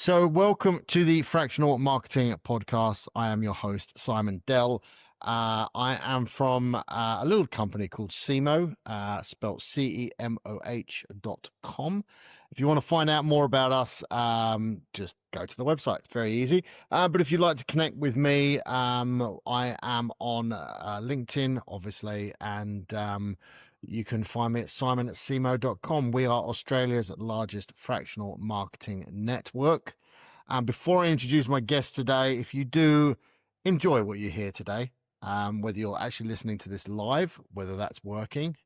So, welcome to the Fractional Marketing Podcast. I am your host, Simon Dell. I am from a little company called Cemoh, spelled CEMOH.com. If you want to find out more about us, just go to the website. It's very easy. But if you'd like to connect with me, I am on LinkedIn, obviously, and you can find me at simon@cemoh.com. We are Australia's largest fractional marketing network. Before I introduce my guest today, if you do enjoy what you hear today, whether you're actually listening to this live, whether that's working,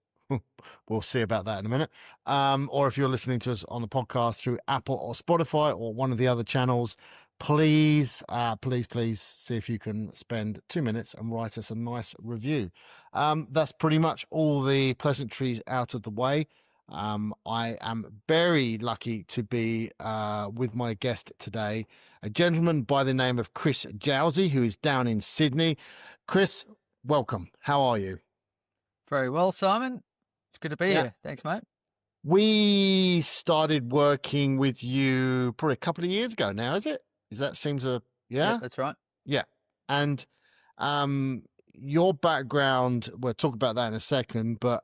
we'll see about that in a minute, or if you're listening to us on the podcast through Apple or Spotify or one of the other channels, please see if you can spend 2 minutes and write us a nice review. That's pretty much all the pleasantries out of the way. I am very lucky to be with my guest today, a gentleman by the name of Chris Jowsey, who is down in Sydney. Chris, welcome. How are you? Very well, Simon. It's good to be here. Thanks, mate. We started working with you probably a couple of years ago now, is it? Yeah, that's right. Yeah. And your background, we'll talk about that in a second, but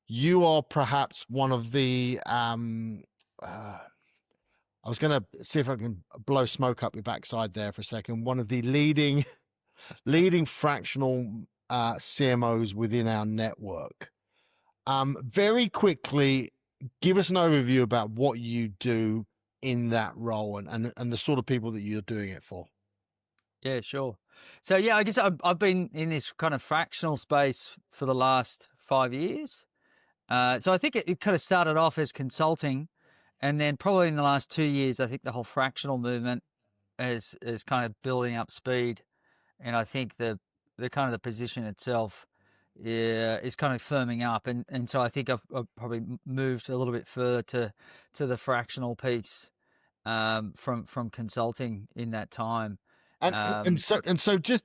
you are perhaps one of the I was going to see if I can blow smoke up your backside there for a second. One of the leading fractional CMOs within our network. Very quickly, give us an overview about what you do in that role and the sort of people that you're doing it for. Yeah, sure. So yeah, I guess I've been in this kind of fractional space for the last 5 years. So I think it kind of started off as consulting, and then probably in the last 2 years, I think the whole fractional movement is kind of building up speed, and I think the kind of the position itself is kind of firming up, and so I think I've probably moved a little bit further to the fractional piece from consulting in that time. And so just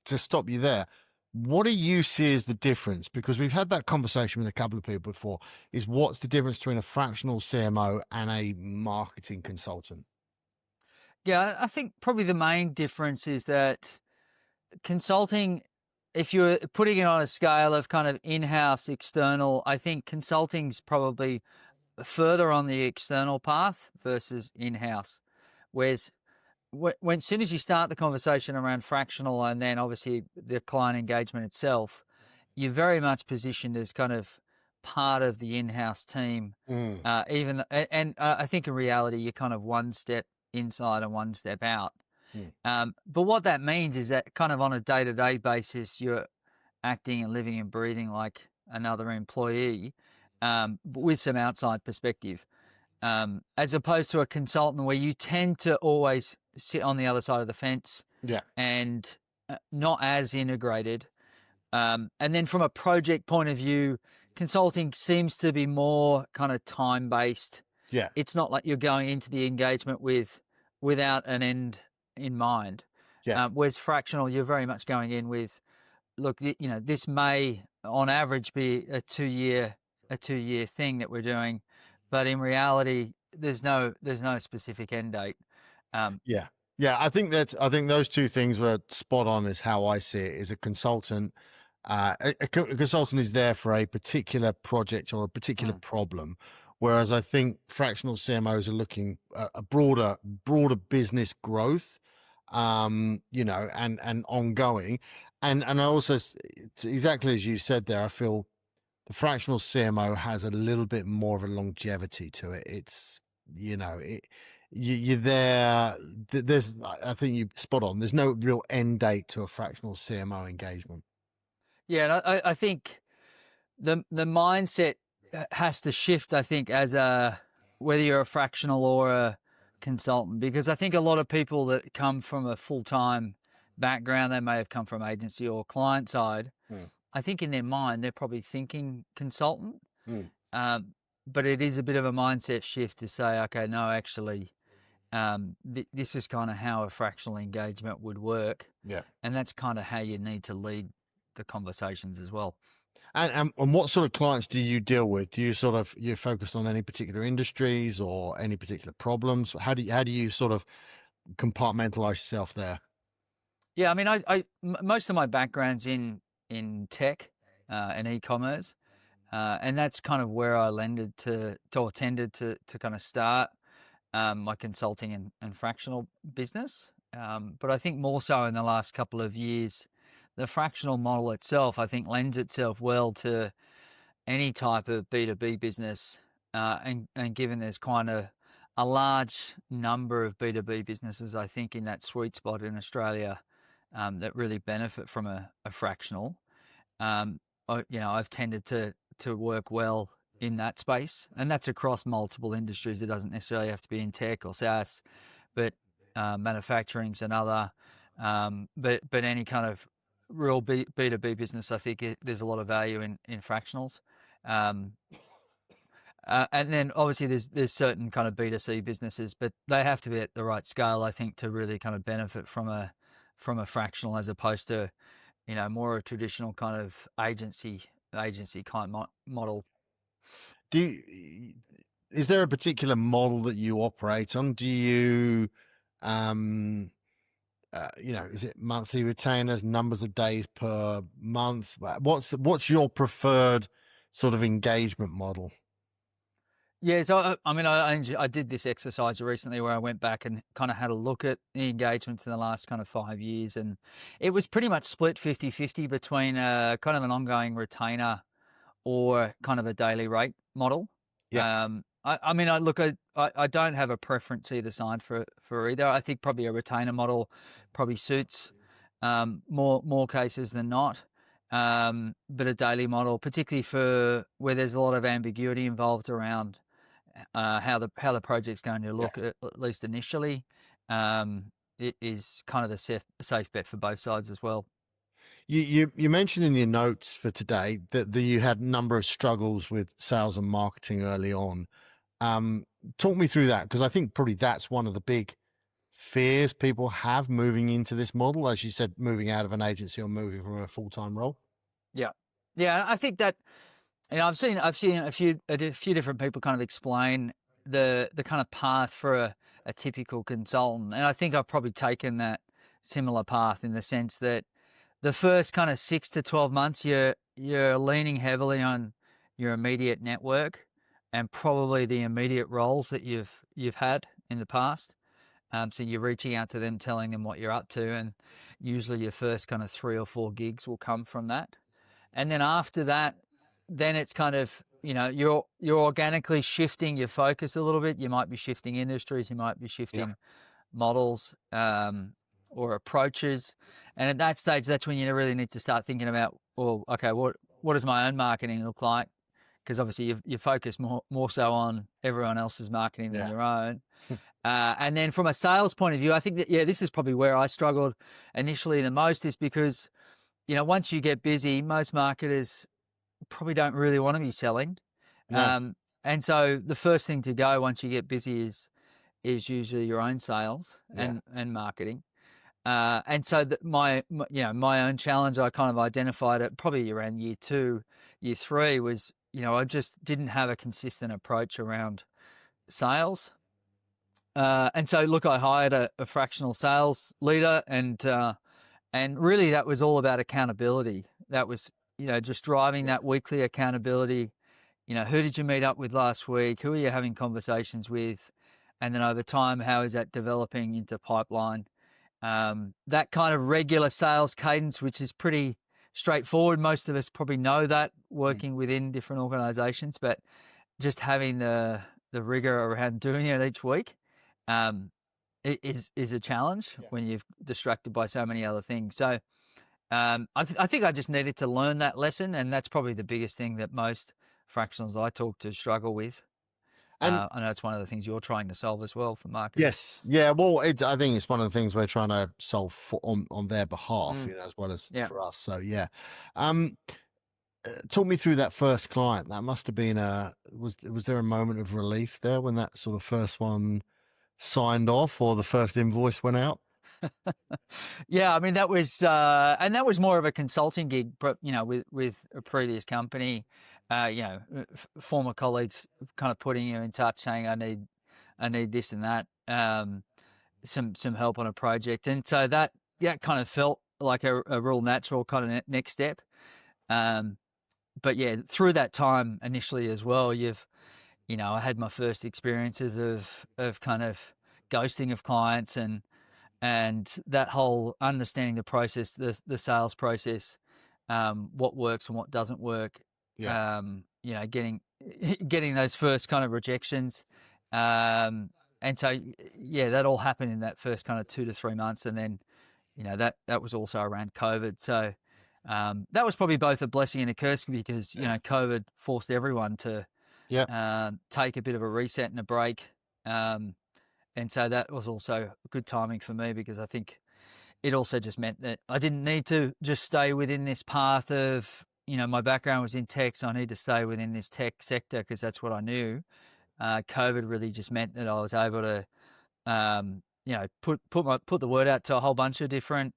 to stop you there, what do you see as the difference? Because we've had that conversation with a couple of people before, is what's the difference between a fractional CMO and a marketing consultant? Yeah, I think probably the main difference is that consulting, if you're putting it on a scale of kind of in-house, external, I think consulting's probably further on the external path versus in-house. Whereas when as soon as you start the conversation around fractional and then obviously the client engagement itself, you're very much positioned as kind of part of the in-house team. I think in reality, you're kind of one step inside and one step out. But what that means is that kind of on a day-to-day basis, you're acting and living and breathing like another employee, with some outside perspective, as opposed to a consultant where you tend to always sit on the other side of the fence, and not as integrated. And then from a project point of view, consulting seems to be more kind of time-based. Yeah. It's not like you're going into the engagement without an end in mind. Yeah. Whereas fractional, you're very much going in with, look, this may on average be a two year thing that we're doing, but in reality, there's no specific end date. I think those two things were spot on. Is how I see it. Is a consultant. A consultant is there for a particular project or a particular problem, whereas I think fractional CMOs are looking a broader business growth, and ongoing. And I also, exactly as you said there, I feel the fractional CMO has a little bit more of a longevity to it. It's, you're there. I think you spot on. There's no real end date to a fractional CMO engagement. Yeah, and I think the mindset has to shift, I think, as whether you're a fractional or a consultant, because I think a lot of people that come from a full-time background, they may have come from agency or client side. I think in their mind, they're probably thinking consultant. But it is a bit of a mindset shift to say, okay, no, actually, this is kind of how a fractional engagement would work. Yeah. And that's kind of how you need to lead the conversations as well. And what sort of clients do you deal with? Do you sort of, you're focused on any particular industries or any particular problems? How do you sort of compartmentalize yourself there? Yeah, I mean, most of my background's in tech and e-commerce, and that's kind of where I landed or tended to kind of start my consulting and fractional business. But I think more so in the last couple of years, the fractional model itself, I think, lends itself well to any type of B2B business. And given there's kind of a large number of B2B businesses, I think, in that sweet spot in Australia that really benefit from a fractional. I've tended to work well in that space, and that's across multiple industries. It doesn't necessarily have to be in tech or SaaS, but manufacturing's another. But any kind of real B2B business, I think there's a lot of value in fractionals. And then obviously there's certain kind of B2C businesses, but they have to be at the right scale, I think, to really kind of benefit from a fractional, as opposed to, more a traditional kind of agency kind model. Is there a particular model that you operate on? Do you, is it monthly retainers, numbers of days per month? What's your preferred sort of engagement model? Yeah, so I did this exercise recently where I went back and kind of had a look at the engagements in the last kind of 5 years, and it was pretty much split 50-50 between kind of an ongoing retainer or kind of a daily rate model. Yeah. I don't have a preference either side for either. I think probably a retainer model probably suits more cases than not. But a daily model, particularly for where there's a lot of ambiguity involved around how the project's going to look, at least initially, it is kind of a safe bet for both sides as well. You mentioned in your notes for today that you had a number of struggles with sales and marketing early on. Talk me through that, because I think probably that's one of the big fears people have moving into this model, as you said, moving out of an agency or moving from a full-time role. Yeah, I think that, I've seen a few different people kind of explain the kind of path for a typical consultant, and I think I've probably taken that similar path, in the sense that the first kind of 6 to 12 months, you're leaning heavily on your immediate network and probably the immediate roles that you've had in the past. So you're reaching out to them, telling them what you're up to, and usually your first kind of 3 or 4 gigs will come from that. And then after that, then it's kind of, you're organically shifting your focus a little bit. You might be shifting industries, you might be shifting models or approaches. And at that stage, that's when you really need to start thinking about, well, okay, what does my own marketing look like? Because obviously you focus more so on everyone else's marketing than your own. And then from a sales point of view, I think that, this is probably where I struggled initially the most, is because, once you get busy, most marketers probably don't really want to be selling. No. And so the first thing to go once you get busy is usually your own sales and marketing. And so my own challenge, I kind of identified it probably around year 2, year 3, was, I just didn't have a consistent approach around sales. And so, look, I hired a fractional sales leader, and really that was all about accountability. That was, just driving that weekly accountability. Who did you meet up with last week? Who are you having conversations with? And then over time, how is that developing into pipeline? That kind of regular sales cadence, which is pretty straightforward. Most of us probably know that, working within different organizations, but just having the rigor around doing it each week is a challenge when you're distracted by so many other things. So I think I just needed to learn that lesson, and that's probably the biggest thing that most fractionals I talk to struggle with. And I know it's one of the things you're trying to solve as well for marketers. Yes. Yeah. Well, I think it's one of the things we're trying to solve on their behalf, as well as for us. So, talk me through that first client. That must have been was there a moment of relief there when that sort of first one signed off, or the first invoice went out? Yeah, I mean that was and that was more of a consulting gig, with a previous company. Former colleagues kind of putting you in touch, saying I need this and that, some help on a project, and so that kind of felt like a real natural kind of next step. But yeah, through that time initially as well, I had my first experiences of kind of ghosting of clients and that whole understanding the process, the sales process, what works and what doesn't work. Yeah. Getting getting those first kind of rejections, and so that all happened in that first kind of 2 to 3 months, and then that was also around COVID. So that was probably both a blessing and a curse because COVID forced everyone to Yeah. take a bit of a reset and a break. And so that was also good timing for me because I think it also just meant that I didn't need to just stay within this path of, my background was in tech, so I need to stay within this tech sector because that's what I knew. COVID really just meant that I was able to, put the word out to a whole bunch of different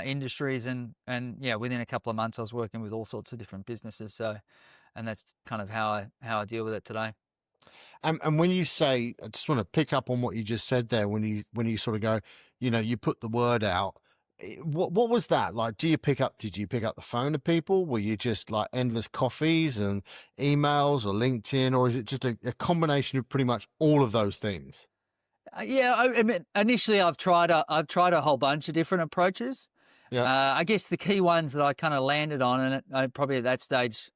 industries, and within a couple of months I was working with all sorts of different businesses. So, and that's kind of how I deal with it today. And when you say, I just want to pick up on what you just said there. When you sort of go, you put the word out. What was that like? Did you pick up the phone to people? Were you just like endless coffees and emails or LinkedIn, or is it just a combination of pretty much all of those things? I mean, initially I've tried a whole bunch of different approaches. Yeah. I guess the key ones that I kind of landed on, and probably at that stage,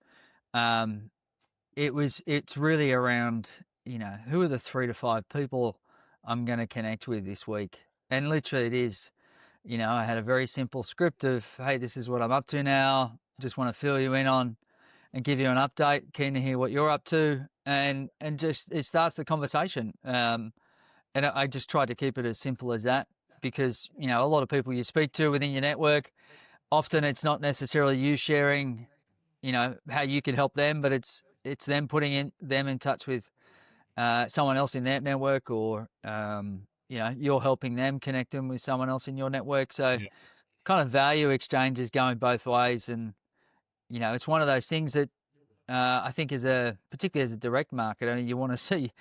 it's really around, who are the 3 to 5 people I'm going to connect with this week, and literally it is, I had a very simple script of, hey, this is what I'm up to now. Just want to fill you in on and give you an update. Keen to hear what you're up to, and just it starts the conversation. And I just tried to keep it as simple as that because, a lot of people you speak to within your network, often it's not necessarily you sharing, how you can help them, but it's them putting them in touch with someone else in their network, or, you're helping them connect them with someone else in your network. So Yeah. kind of value exchange is going both ways. And, it's one of those things that I think particularly as a direct marketer, you want to see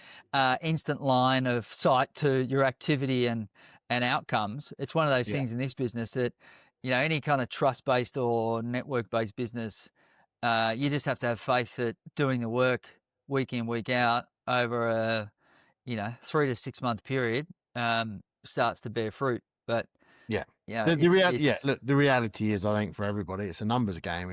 instant line of sight to your activity and outcomes. It's one of those Yeah. things in this business that, any kind of trust-based or network-based business, you just have to have faith that doing the work week in, week out over a, 3 to 6 month period starts to bear fruit. But Yeah. The reality, it's look, the reality is, I think for everybody, it's a numbers game.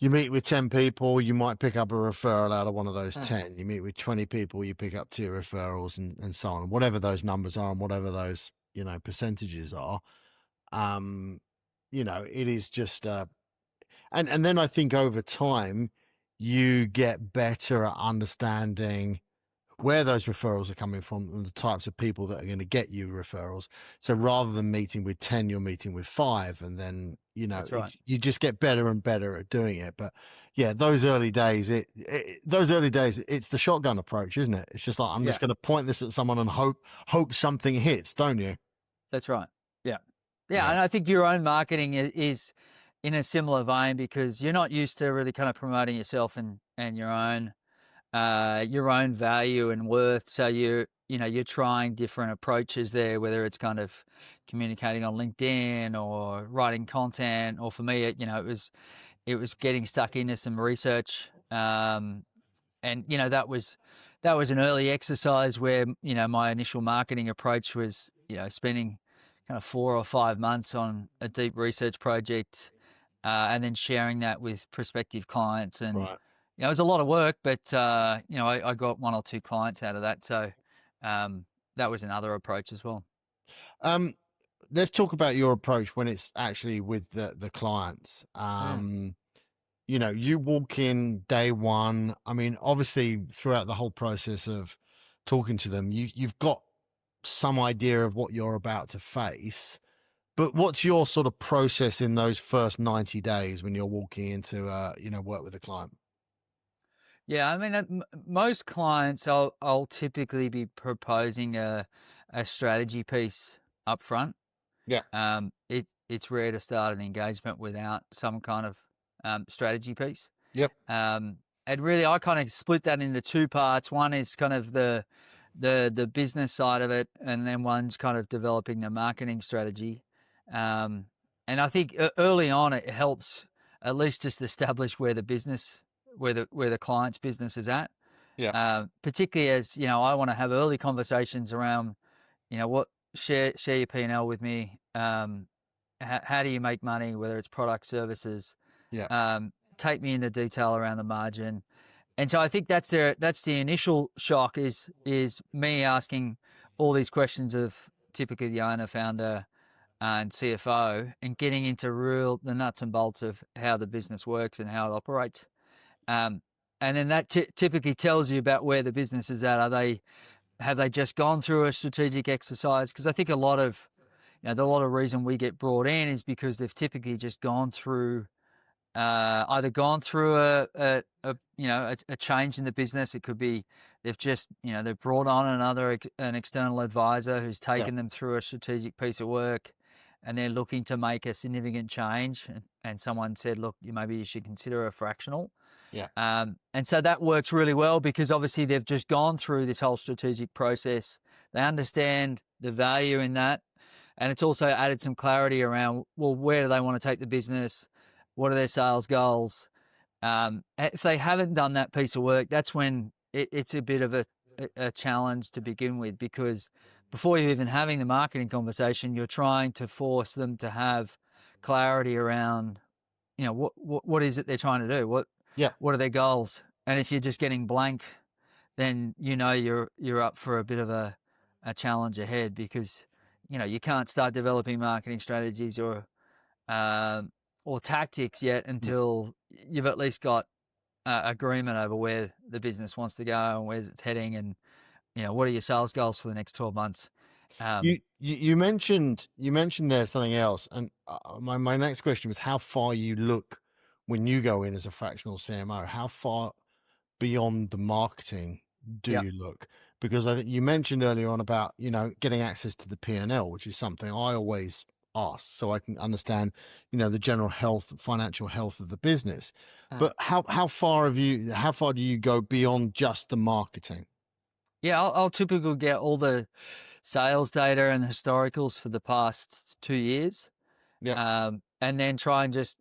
You meet with 10 people, you might pick up a referral out of one of those 10. You meet with 20 people, you pick up 2 referrals, and so on. Whatever those numbers are and whatever those, percentages are, it is just, and then I think over time, you get better at understanding where those referrals are coming from and the types of people that are going to get you referrals. So rather than meeting with 10, you're meeting with 5, and then, that's right. you just get better and better at doing it. But yeah, those early days, it's the shotgun approach, isn't it? It's just like, I'm just going to point this at someone and hope something hits, don't you? That's right. Yeah. Yeah. And I think your own marketing is in a similar vein because you're not used to really kind of promoting yourself and your own value and worth. So you're trying different approaches there, whether it's kind of communicating on LinkedIn or writing content, or for me, it was getting stuck into some research. And that was an early exercise where, my initial marketing approach was, spending kind of 4 or 5 months on a deep research project, and then sharing that with prospective clients. And, Right. it was a lot of work, but, I got 1 or 2 clients out of that. So that was another approach as well. Let's talk about your approach when it's actually with the clients. You walk in day one. I mean, obviously throughout the whole process of talking to them, you've got some idea of what you're about to face. But what's your sort of process in those first 90 days when you're walking into, work with a client? Yeah, I mean, most clients, I'll typically be proposing a a strategy piece up front. Yeah. It's rare to start an engagement without some kind of strategy piece. Yep. And really, I kind of split that into two parts. One is kind of the business side of it, and then one's kind of developing the marketing strategy. And I think early on it helps at least just establish where the client's business is at. Yeah. Particularly as I want to have early conversations around what share your P&L with me. How do you make money, whether it's product, services? Yeah. Take me into detail around the margin. And so I think that's the initial shock is me asking all these questions of typically the owner, founder, and CFO, and getting into the nuts and bolts of how the business works and how it operates. And then that typically tells you about where the business is at. Have they just gone through a strategic exercise? Because I think a lot of reason we get brought in is because they've typically just gone through either gone through a change in the business. It could be they've just they've brought on an external advisor who's taken them through a strategic piece of work, and they're looking to make a significant change. And someone said, look, maybe you should consider a fractional. Yeah. And so that works really well because obviously they've just gone through this whole strategic process. They understand the value in that. And it's also added some clarity around, well, where do they want to take the business? What are their sales goals? If they haven't done that piece of work, that's when it's a bit of a challenge to begin with, because before you're even having the marketing conversation, you're trying to force them to have clarity around, what is it they're trying to do? What are their goals? And if you're just getting blank, then you're up for a bit of a challenge ahead, because you can't start developing marketing strategies or tactics yet until you've at least got agreement over where the business wants to go and where it's heading, and what are your sales goals for the next 12 months. You mentioned there something else, and my next question was how far you look when you go in as a fractional CMO. How far beyond the marketing do you look? Because I think you mentioned earlier on about getting access to the P&L, which is something I always ask, so I can understand the general financial health of the business. But how far do you go beyond just the marketing? I'll typically get all the sales data and historicals for the past 2 years. And then try and just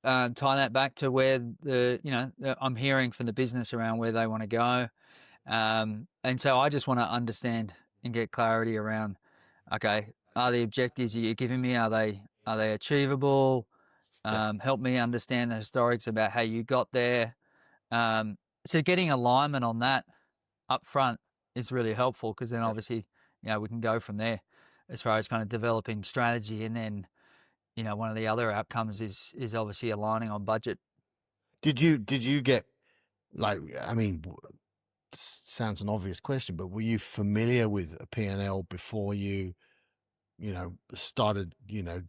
tie that back to where I'm hearing from the business around where they want to go. And so I just want to understand and get clarity around, okay, are the objectives you're giving me, are they achievable? Help me understand the historics about how you got there. So getting alignment on that up front is really helpful, because then obviously, we can go from there as far as kind of developing strategy. And then, one of the other outcomes is obviously aligning on budget. Did you get, sounds an obvious question, but were you familiar with a P&L before you started,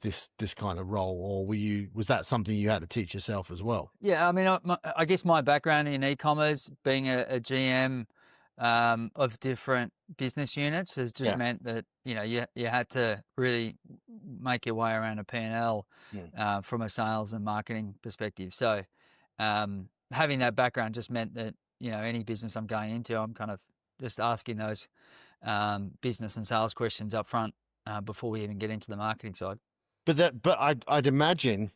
this kind of role, or was that something you had to teach yourself as well? Yeah. I mean, I guess my background in e-commerce, being a GM of different business units, has just meant that, you had to really make your way around a P&L from a sales and marketing perspective. So having that background just meant that, any business I'm going into, I'm kind of just asking those business and sales questions up front before we even get into the marketing side. But I'd imagine,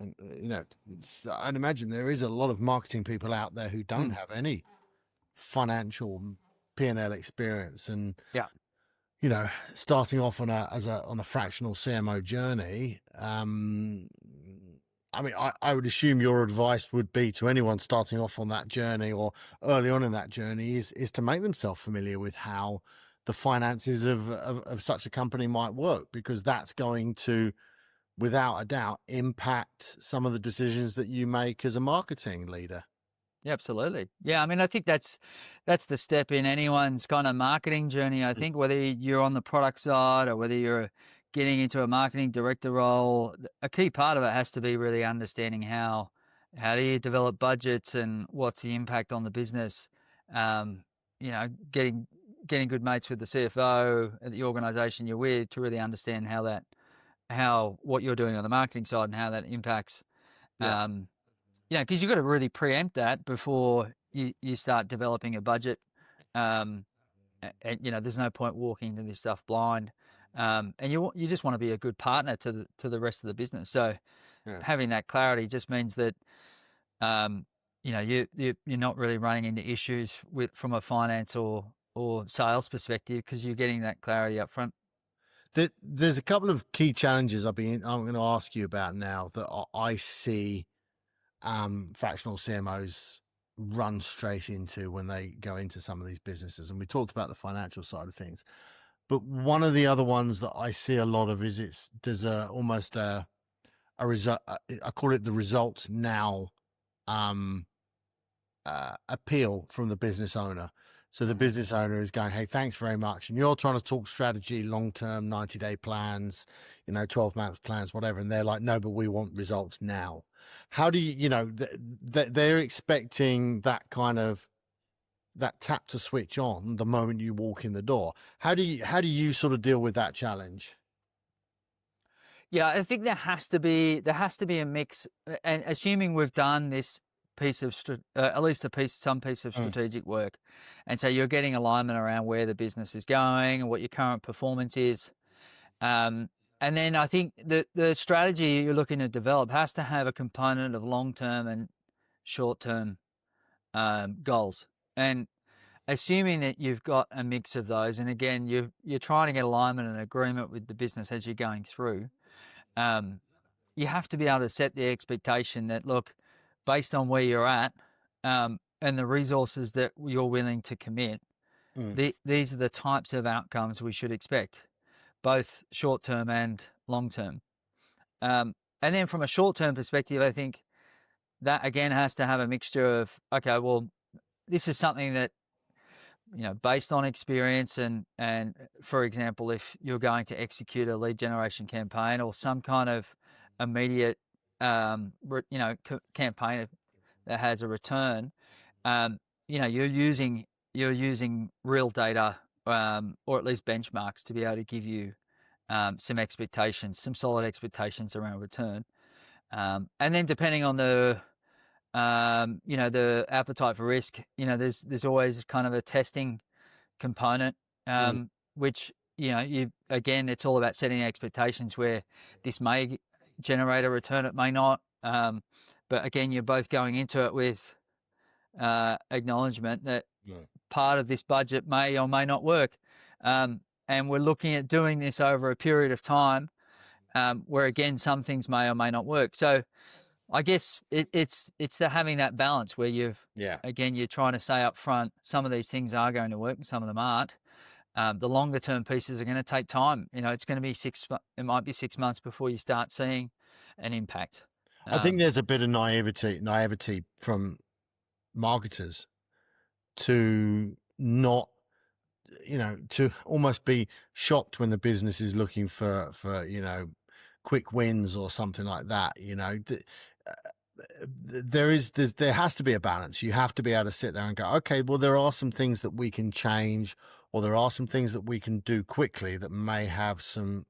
I'd imagine there is a lot of marketing people out there who don't have any financial P&L experience, and starting off on a fractional CMO journey. I would assume your advice would be to anyone starting off on that journey or early on in that journey is to make themselves familiar with how the finances of such a company might work, because that's going to, without a doubt, impact some of the decisions that you make as a marketing leader. Yeah, absolutely. Yeah, I mean, I think that's the step in anyone's kind of marketing journey. I think whether you're on the product side or whether you're getting into a marketing director role, a key part of it has to be really understanding how do you develop budgets and what's the impact on the business. getting good mates with the CFO at the organization you're with to really understand how what you're doing on the marketing side and how that impacts. Yeah. Because you've got to really preempt that before you start developing a budget. And there's no point walking into this stuff blind. And you just want to be a good partner to the rest of the business. So Yeah. having that clarity just means that you're not really running into issues from a finance or sales perspective because you're getting that clarity up front. There's a couple of key challenges I'm going to ask you about now that I see fractional CMOs run straight into when they go into some of these businesses. And we talked about the financial side of things, but one of the other ones that I see a lot of is there's almost a result. I call it the results now appeal from the business owner. So the business owner is going, hey, thanks very much. And you're trying to talk strategy, long-term, 90-day plans, 12-month plans, whatever. And they're like, no, but we want results now. How do you, they're expecting that kind of, that tap to switch on the moment you walk in the door. How do you sort of deal with that challenge? Yeah, I think there has to be a mix, and assuming we've done this piece of at least some piece of strategic work, and so you're getting alignment around where the business is going and what your current performance is, and then I think the strategy you're looking to develop has to have a component of long-term and short-term goals, and assuming that you've got a mix of those, and again you're trying to get alignment and agreement with the business as you're going through. You have to be able to set the expectation that, look, based on where you're at and the resources that you're willing to commit, these are the types of outcomes we should expect, both short-term and long-term. And then from a short-term perspective, I think that, again, has to have a mixture of, okay, well, this is something that, based on experience and for example, if you're going to execute a lead generation campaign or some kind of immediate, campaign that has a return, you're using real data, or at least benchmarks to be able to give you some solid expectations around return. And then depending on the appetite for risk, there's always kind of a testing component, which, it's all about setting expectations where this may generate a return, it may not. But again, you're both going into it with acknowledgement that part of this budget may or may not work. And we're looking at doing this over a period of time, where again, some things may or may not work. So I guess it's having that balance where you're trying to say up front, some of these things are going to work and some of them aren't. The longer term pieces are going to take time. It's going to be it might be 6 months before you start seeing an impact. I think there's a bit of naivety from marketers to not, to almost be shocked when the business is looking for quick wins or something like that. There has to be a balance. You have to be able to sit there and go, okay, well, there are some things that we can change, or there are some things that we can do quickly that may have some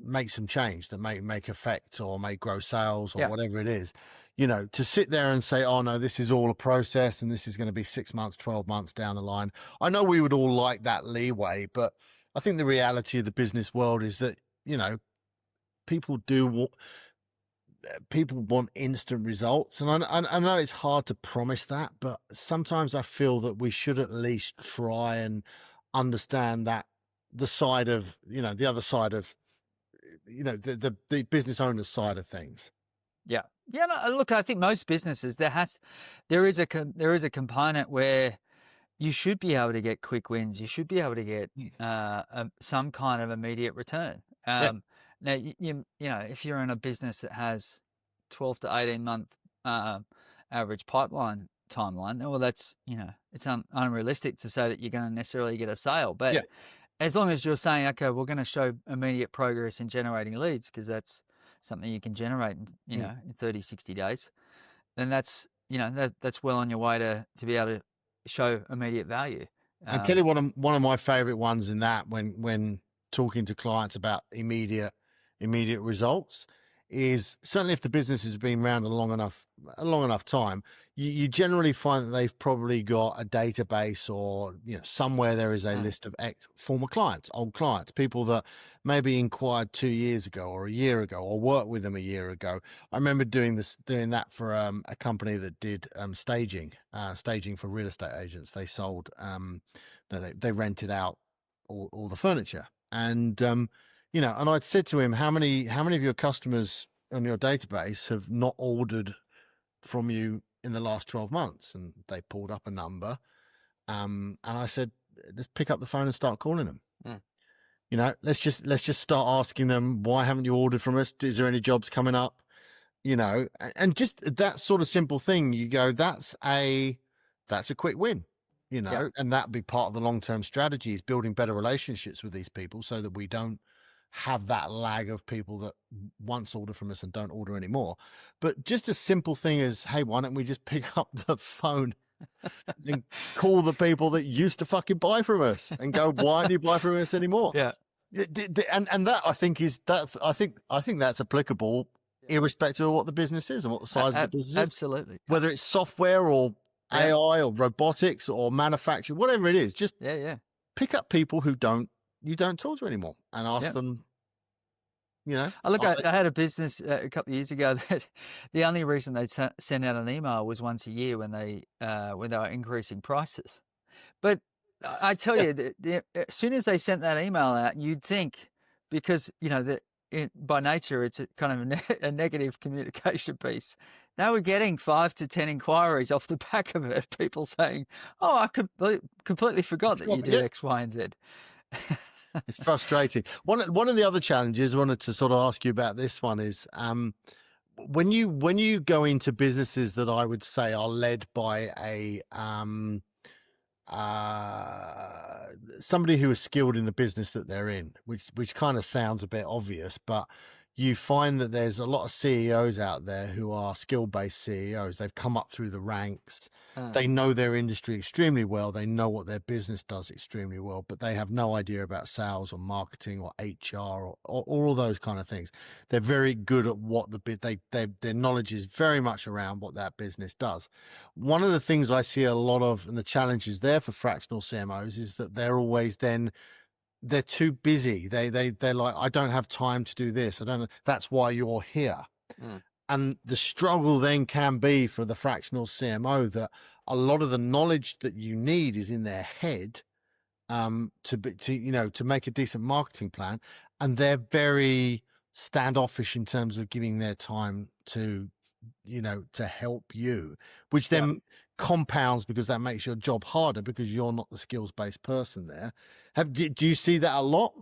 make some change that may make effect or may grow sales or whatever it is. To sit there and say, oh no, this is all a process and this is going to be 6 months, 12 months down the line. I know we would all like that leeway, but I think the reality of the business world is that, people want instant results. And I know it's hard to promise that, but sometimes I feel that we should at least try and understand that the side of, the other side of, the business owner's side of things. Yeah. Yeah. No, look, I think most businesses, there is a component where you should be able to get quick wins. You should be able to get some kind of immediate return. Now, if you're in a business that has 12 to 18 month average pipeline timeline, well, that's, it's unrealistic to say that you're going to necessarily get a sale. But as long as you're saying, okay, we're going to show immediate progress in generating leads, because that's something you can generate, in 30, 60 days, then that's, that's well on your way to be able to show immediate value. I tell you one of my favorite ones in that when talking to clients about immediate results is, certainly if the business has been around a long enough time, you generally find that they've probably got a database, or somewhere there is a list of former clients, old clients, people that maybe inquired 2 years ago or a year ago, or worked with them a year ago. I remember doing that for a company that did staging for real estate agents. They sold they rented out all the furniture, and and I'd said to him, how many of your customers on your database have not ordered from you in the last 12 months? And they pulled up a number. And I said, just pick up the phone and start calling them. Let's just start asking them, why haven't you ordered from us? Is there any jobs coming up? And just that sort of simple thing, you go, that's a quick win. And that'd be part of the long-term strategy, is building better relationships with these people, so that we don't have that lag of people that once order from us and don't order anymore. But just a simple thing as, hey, why don't we just pick up the phone and call the people that used to fucking buy from us and go, why do you buy from us anymore? Yeah. And that I think that's applicable irrespective of what the business is and what the size of the business is. Absolutely. Whether it's software or AI or robotics or manufacturing, whatever it is, just pick up people who you don't talk to anymore and ask them, I had a business a couple of years ago that the only reason they sent out an email was once a year when they were increasing prices. But I tell you, as soon as they sent that email out, you'd think, because by nature it's a kind of a negative communication piece, they were getting 5 to 10 inquiries off the back of it. People saying, "Oh, I completely forgot that you did X, Y, and Z." It's frustrating. One of the other challenges I wanted to sort of ask you about this one is, when you go into businesses that I would say are led by a somebody who is skilled in the business that they're in, which kind of sounds a bit obvious, but you find that there's a lot of CEOs out there who are skill-based CEOs. They've come up through the ranks. They know their industry extremely well. They know what their business does extremely well, but they have no idea about sales or marketing or HR or all those kind of things. They're very good at what their knowledge is very much around what that business does. One of the things I see a lot of, and the challenges there for fractional CMOs, is that they're too busy. They're like, I don't have time to do this. That's why you're here. And the struggle then can be for the fractional CMO that a lot of the knowledge that you need is in their head, to make a decent marketing plan. And they're very standoffish in terms of giving their time to help you, which then compounds, because that makes your job harder because you're not the skills-based person there. Do you see that a lot?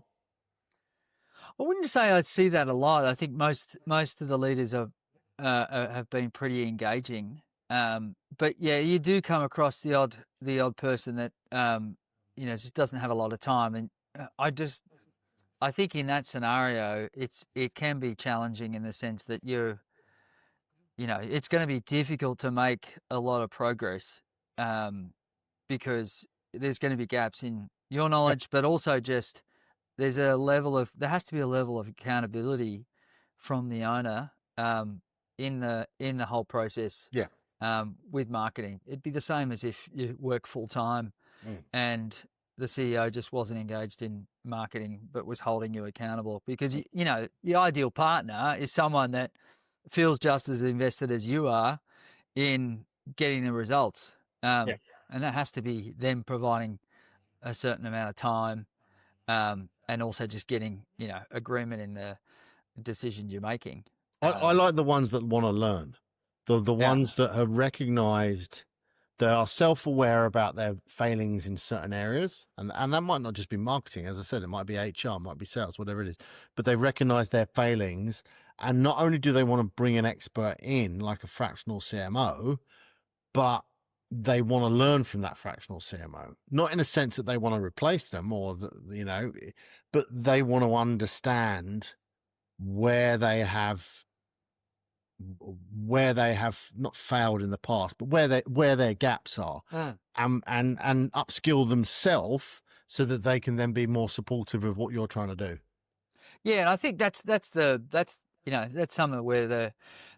I wouldn't say I see that a lot. I think most of the leaders have been pretty engaging. But yeah, you do come across the odd person that just doesn't have a lot of time. And I think in that scenario, it can be challenging in the sense that it's going to be difficult to make a lot of progress, because there's going to be gaps in your knowledge, but also just there has to be a level of accountability from the owner in the whole process. With marketing, it'd be the same as if you work full time and the CEO just wasn't engaged in marketing but was holding you accountable, because the ideal partner is someone that feels just as invested as you are in getting the results. And that has to be them providing a certain amount of time, and also just getting, agreement in the decisions you're making. I like the ones that want to learn, the ones that have recognized, they are self-aware about their failings in certain areas. And that might not just be marketing. As I said, it might be HR, might be sales, whatever it is, but they recognize their failings. And not only do they want to bring an expert in, like a fractional CMO, but they want to learn from that fractional CMO, not in a sense that they want to replace them but they want to understand where they have where they have not failed in the past, but where their gaps are, and upskill themselves so that they can then be more supportive of what you're trying to do. Yeah, and I think that's something where the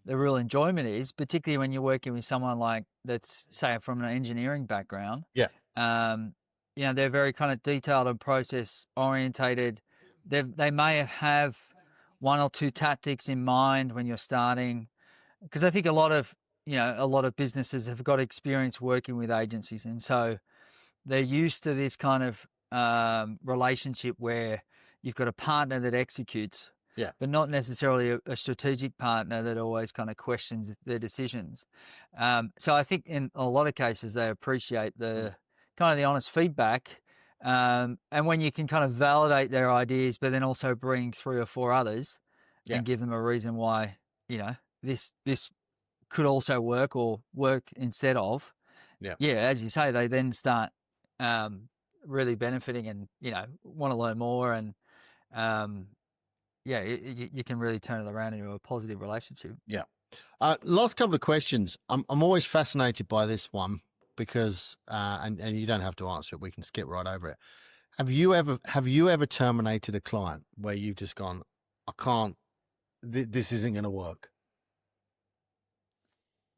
real enjoyment is, particularly when you're working with someone like that's, say, from an engineering background. Yeah. They're very kind of detailed and process orientated. They may have one or two tactics in mind when you're starting, because I think a lot of businesses have got experience working with agencies, and so they're used to this kind of relationship where you've got a partner that executes, but not necessarily a strategic partner that always kind of questions their decisions. So I think in a lot of cases they appreciate the kind of the honest feedback, and when you can kind of validate their ideas, but then also bring 3 or 4 others and give them a reason why this could also work or work instead of. As you say, they then start really benefiting and want to learn more, and you can really turn it around into a positive relationship. Last couple of questions. I'm always fascinated by this one because and you don't have to answer it, we can skip right over it. Have you ever terminated a client where you've just gone, I can't, this isn't going to work?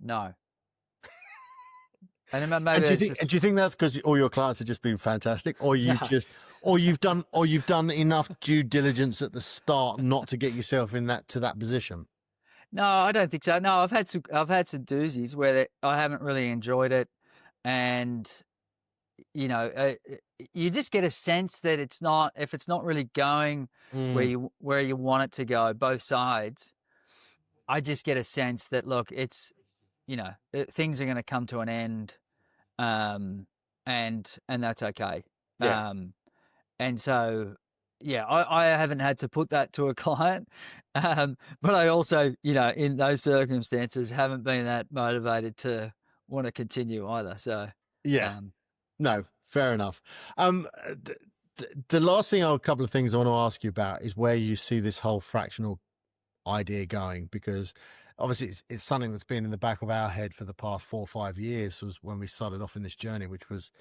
No. And maybe do you think that's because all your clients have just been fantastic, or you've done enough due diligence at the start not to get yourself in to that position? No, I don't think so. No, I've had some doozies where I haven't really enjoyed it, and you just get a sense that if it's not really going where you want it to go, both sides. I just get a sense that, look, it's things are going to come to an end. And that's okay. And so, I haven't had to put that to a client, but I also, in those circumstances, haven't been that motivated to want to continue either. So, no, fair enough. The last thing, a couple of things I want to ask you about is where you see this whole fractional idea going, because obviously it's something that's been in the back of our head for the past 4 or 5 years, was when we started off in this journey, which was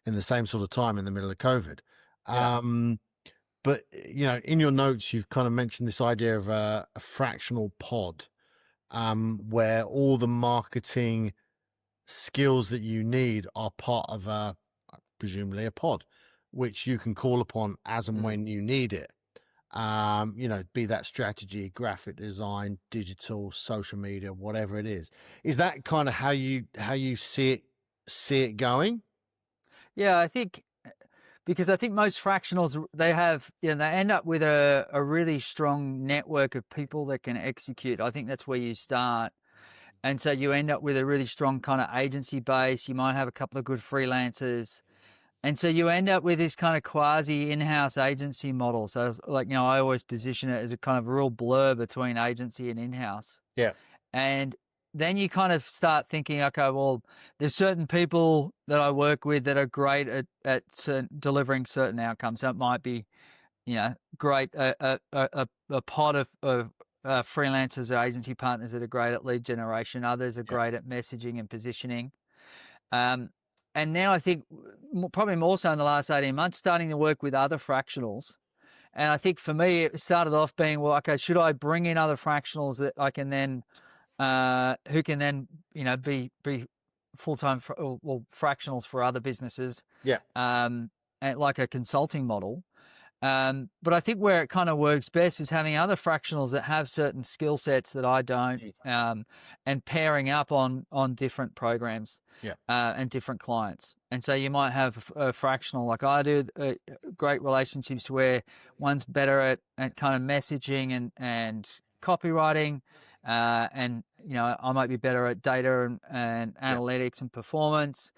in the same sort of time in the middle of COVID. But in your notes, you've kind of mentioned this idea of a fractional pod, where all the marketing skills that you need are part of presumably a pod, which you can call upon as and when you need it. Be that strategy, graphic design, digital, social media, whatever it is. Is that kind of how you see it going? Yeah, I think, because I think most fractionals, they have, they end up with a really strong network of people that can execute. I think that's where you start. And so you end up with a really strong kind of agency base. You might have a couple of good freelancers. And so you end up with this kind of quasi in-house agency model. So I always position it as a kind of real blur between agency and in-house. Yeah. And then you kind of start thinking, okay, well, there's certain people that I work with that are great at delivering certain outcomes. That might be, great, a pod of freelancers or agency partners that are great at lead generation. Others are great at messaging and positioning. And now I think probably more so in the last 18 months, starting to work with other fractionals. And I think for me, it started off being, well, okay, should I bring in other fractionals that I can then, who can then, be full-time, fractionals for other businesses. And like a consulting model. But I think where it kind of works best is having other fractionals that have certain skill sets that I don't, and pairing up on different programs, and different clients. And so you might have a fractional like I do, great relationships where one's better at kind of messaging and copywriting, and I might be better at data and analytics and performance.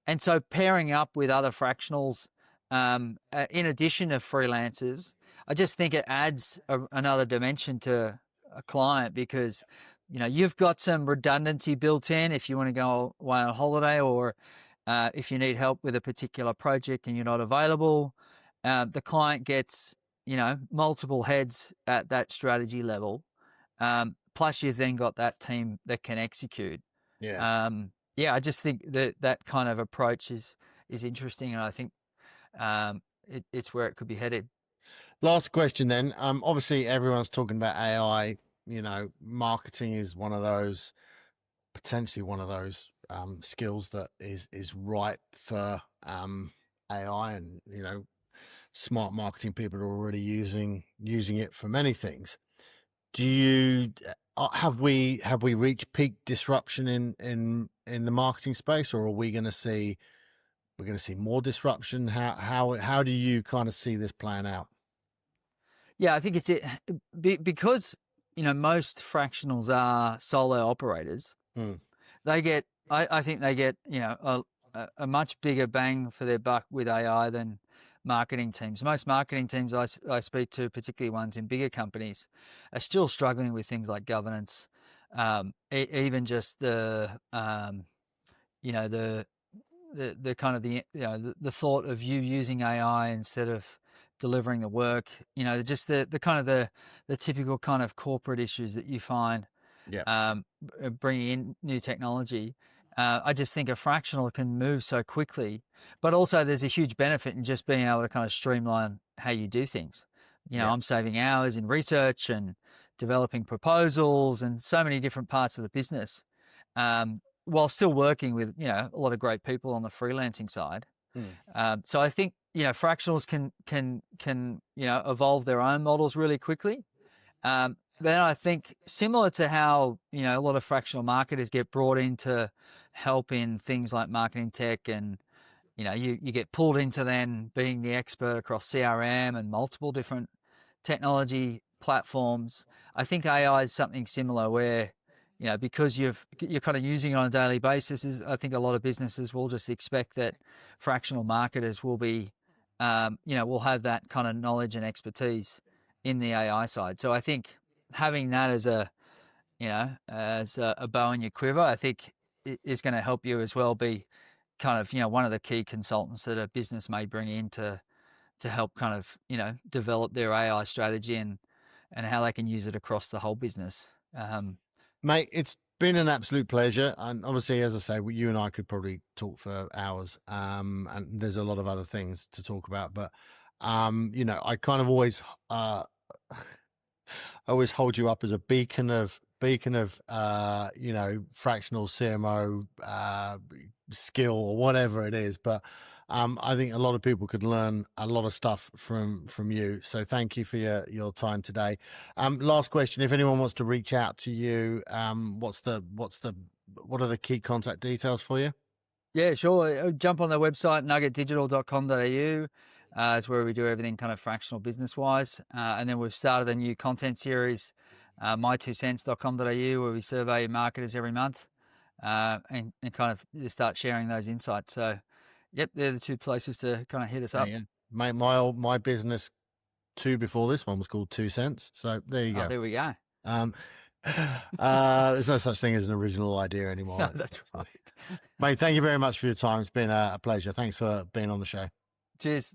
And so pairing up with other fractionals, in addition to freelancers, I just think it adds another dimension to a client, because you've got some redundancy built in if you want to go away on holiday, or if you need help with a particular project and you're not available. The client gets multiple heads at that strategy level, plus you've then got that team that can execute. Yeah. I just think that kind of approach is interesting, and I think it's where it could be headed. Last question then. Obviously everyone's talking about AI. Marketing is potentially one of those skills that is ripe for AI, and smart marketing people are already using it for many things. Do you have we reached peak disruption in the marketing space, or are we going to see more disruption? How do you kind of see this playing out? Yeah, I think it's because most fractionals are solo operators. They get, I think they get a much bigger bang for their buck with AI than marketing teams. Most marketing teams I speak to, particularly ones in bigger companies, are still struggling with things like governance, even just the the kind of the thought of you using AI instead of delivering the work. Just the kind of the typical kind of corporate issues that you find bringing in new technology. I just think a fractional can move so quickly, but also there's a huge benefit in just being able to kind of streamline how you do things. I'm saving hours in research and developing proposals and so many different parts of the business, while still working with a lot of great people on the freelancing side. So I think fractionals can evolve their own models really quickly. Then I think similar to how a lot of fractional marketers get brought in to help in things like marketing tech, and you get pulled into then being the expert across CRM and multiple different technology platforms. I think AI is something similar where because you're kind of using it on a daily basis. I think a lot of businesses will just expect that fractional marketers will be will have that kind of knowledge and expertise in the AI side. So I think having that as a bow in your quiver, I think is going to help you as well be kind of one of the key consultants that a business may bring in to help kind of develop their AI strategy and how they can use it across the whole business. Mate, it's been an absolute pleasure, and obviously, as I say, you and I could probably talk for hours, and there's a lot of other things to talk about, but I kind of always hold you up as a beacon of fractional CMO skill or whatever it is. But I think a lot of people could learn a lot of stuff from you. So thank you for your time today. Last question: if anyone wants to reach out to you, what are the key contact details for you? Yeah, sure. Jump on the website, nuggetdigital.com.au. Is where we do everything kind of fractional business wise. And then we've started a new content series, my2cents.com.au, where we survey marketers every month and kind of just start sharing those insights. So, yep, they're the two places to kind of hit us up. Yeah. My business 2 before this one was called 2 cents. So there you go. Oh, there we go. There's no such thing as an original idea anymore. No, that's right. Mate, thank you very much for your time. It's been a pleasure. Thanks for being on the show. Cheers.